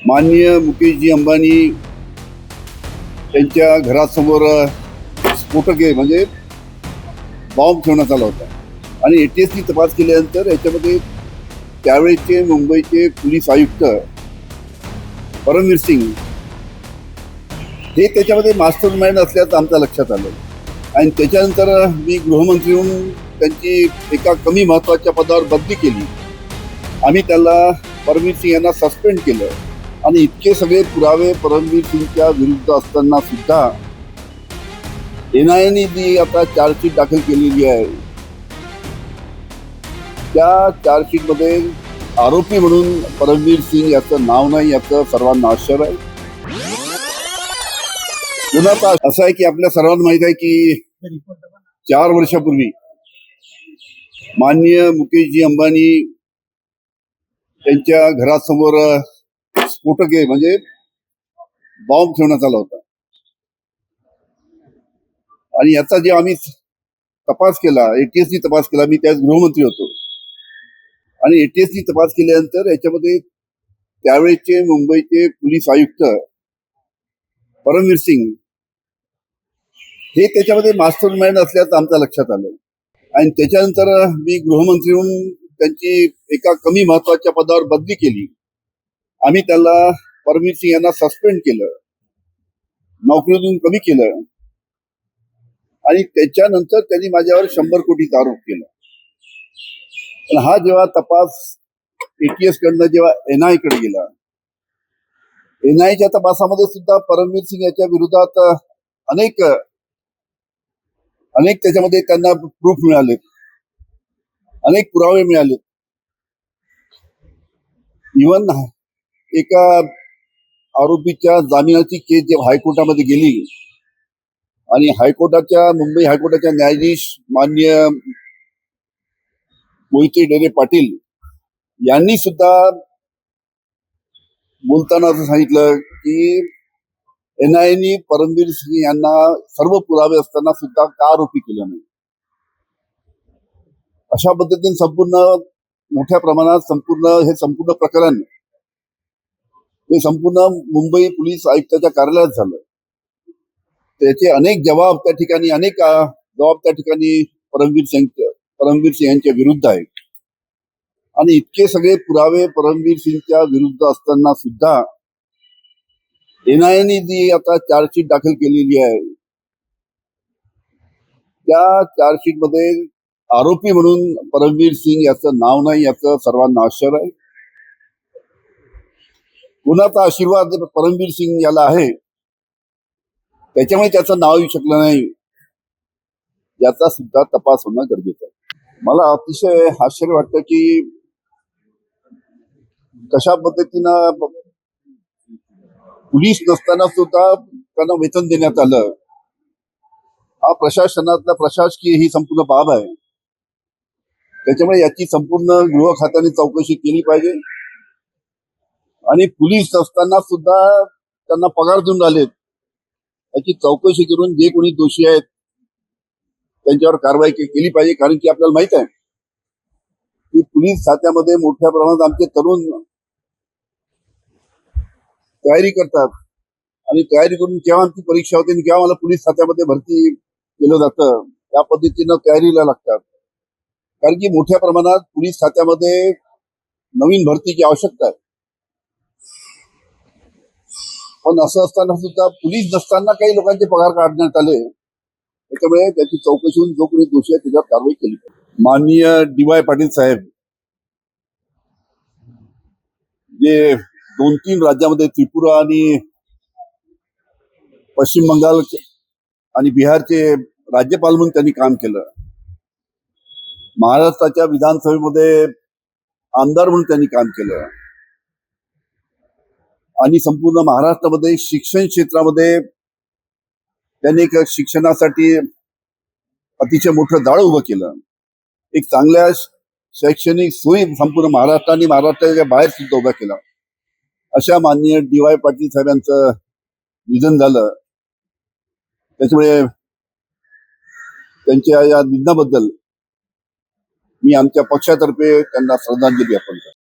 माननीय मुकेशजी अंबानी यांच्या घरासमोर स्फोटके म्हणजे बॉम्ब ठेवण्यात आला होता आणि ATSनी तपास केल्यानंतर याच्यामध्ये त्यावेळेचे मुंबईचे पोलीस आयुक्त परमवीर सिंग हे त्याच्यामध्ये मास्टर माइंड असल्याचं आमच्या लक्षात आलं आणि त्याच्यानंतर मी गृहमंत्री म्हणून त्यांची एका कमी महत्त्वाच्या पदावर बदली केली. आम्ही त्याला परमवीर सिंग यांना सस्पेंड केलं आणि इतके सगळे पुरावे परमवीर सिंगच्या विरुद्ध असताना सुद्धा NIAने जी आता चार्जशीट दाखल केलेली आहे त्या चार्जशीटमध्ये आरोपी म्हणून परमवीर सिंग याचं नाव नाही याचं सर्वांना आश्चर्य आहे. पुन्हा असं आहे की आपल्या सर्वांना माहित आहे की 4 वर्षापूर्वी माननीय मुकेशजी अंबानी यांच्या घरासमोर स्फोटके म्हणजे बॉम्ब ठेवण्यात आला होता आणि याचा जे आम्ही तपास केला ATSनी तपास केला. मी त्याच गृहमंत्री होतो आणि ATSनी तपास केल्यानंतर याच्यामध्ये त्यावेळेचे मुंबईचे पोलीस आयुक्त परमवीर सिंग हे त्याच्यामध्ये मास्टर माइंड असल्याचं आमच्या लक्षात आलं आणि त्याच्यानंतर मी गृहमंत्री म्हणून त्यांची एका कमी महत्त्वाच्या पदावर बदली केली. आम्ही त्याला परमवीर सिंग यांना सस्पेंड केलं, नोकरीतून कमी केलं आणि त्याच्यानंतर त्यांनी माझ्यावर 100 कोटीचा आरोप केला. पण हा जेव्हा तपास ATS कडनं जेव्हा NIA कडे गेला, NIAच्या तपासामध्ये सुद्धा परमवीर सिंग याच्या विरोधात अनेक त्याच्यामध्ये त्यांना प्रूफ मिळालेत, अनेक पुरावे मिळालेत. इव्हन एका आरोपीच्या जामिनाची केस जेव्हा हायकोर्टामध्ये गेली आणि मुंबई हायकोर्टाच्या न्यायाधीश माननीय मोहिते डेरे पाटील यांनी सुद्धा बोलताना असं सांगितलं की NIAने परमवीर सिंग यांना सर्व पुरावे असताना सुद्धा का आरोपी केलं नाही. अशा पद्धतीने संपूर्ण मोठ्या प्रमाणात संपूर्ण प्रकरण हे संपूर्ण मुंबई पोलीस आयुक्ताच्या कार्यालयात झालं. त्याचे अनेक जबाब त्या ठिकाणी परमवीर सिंग यांच्या विरुद्ध आहेत आणि इतके सगळे पुरावे परमवीर सिंगच्या विरुद्ध असताना सुद्धा NIAने जी आता चार्जशीट दाखल केलेली आहे त्या चार्जशीटमध्ये आरोपी म्हणून परमवीर सिंग याचं नाव नाही याचं सर्वांना आश्चर्य आहे. कुणाचा आशीर्वाद परमवीर सिंग याला आहे त्याच्यामुळे त्याचं नाव येऊ शकलं नाही याचा सुद्धा तपास होणं गरजेचं आहे. मला अतिशय आश्चर्य वाटतं की कशा पद्धतीनं पोलीस नसताना सुद्धा त्यांना वेतन देण्यात आलं. हा प्रशासकीय ही संपूर्ण बाब आहे. त्याच्यामुळे याची संपूर्ण गृह खात्याने चौकशी केली पाहिजे आणि पोलीस असताना सुद्धा त्यांना पगार देऊन राहिलेत याची चौकशी करून जे कोणी दोषी आहेत त्यांच्यावर कारवाई केली पाहिजे. कारण की आपल्याला माहित आहे की पोलीस खात्यामध्ये मोठ्या प्रमाणात आमचे तरुण तयारी करतात आणि तयारी करून केव्हा आमची परीक्षा होते आणि केव्हा मला पोलीस खात्यामध्ये भरती केलं जातं त्या पद्धतीनं तयारीला लागतात. कारण की मोठ्या प्रमाणात पोलीस खात्यामध्ये नवीन भरतीची आवश्यकता आहे. पण असं असताना सुद्धा पोलीस नसताना काही लोकांचे पगार काढण्यात आले. त्याच्यामुळे त्याची चौकशी होऊन जो कोणी दोषी आहे त्याच्यावर कारवाई केली पाहिजे. माननीय DY पाटील साहेब जे 2-3 राज्यामध्ये त्रिपुरा आणि पश्चिम बंगाल आणि बिहारचे राज्यपाल म्हणून त्यांनी काम केलं. महाराष्ट्राच्या विधानसभेमध्ये आमदार म्हणून त्यांनी काम केलं आणि संपूर्ण महाराष्ट्रामध्ये शिक्षण क्षेत्रामध्ये त्यांनी एक शिक्षणासाठी अतिशय मोठं जाळं उभं केलं. एक चांगल्या शैक्षणिक सोयी संपूर्ण महाराष्ट्राच्या बाहेर सुद्धा उभा केला. अशा माननीय DY पाटील साहेबांचं निधन झालं. त्याच्यामुळे त्यांच्या या निधनाबद्दल मी आमच्या पक्षातर्फे त्यांना श्रद्धांजली अर्पण करतो.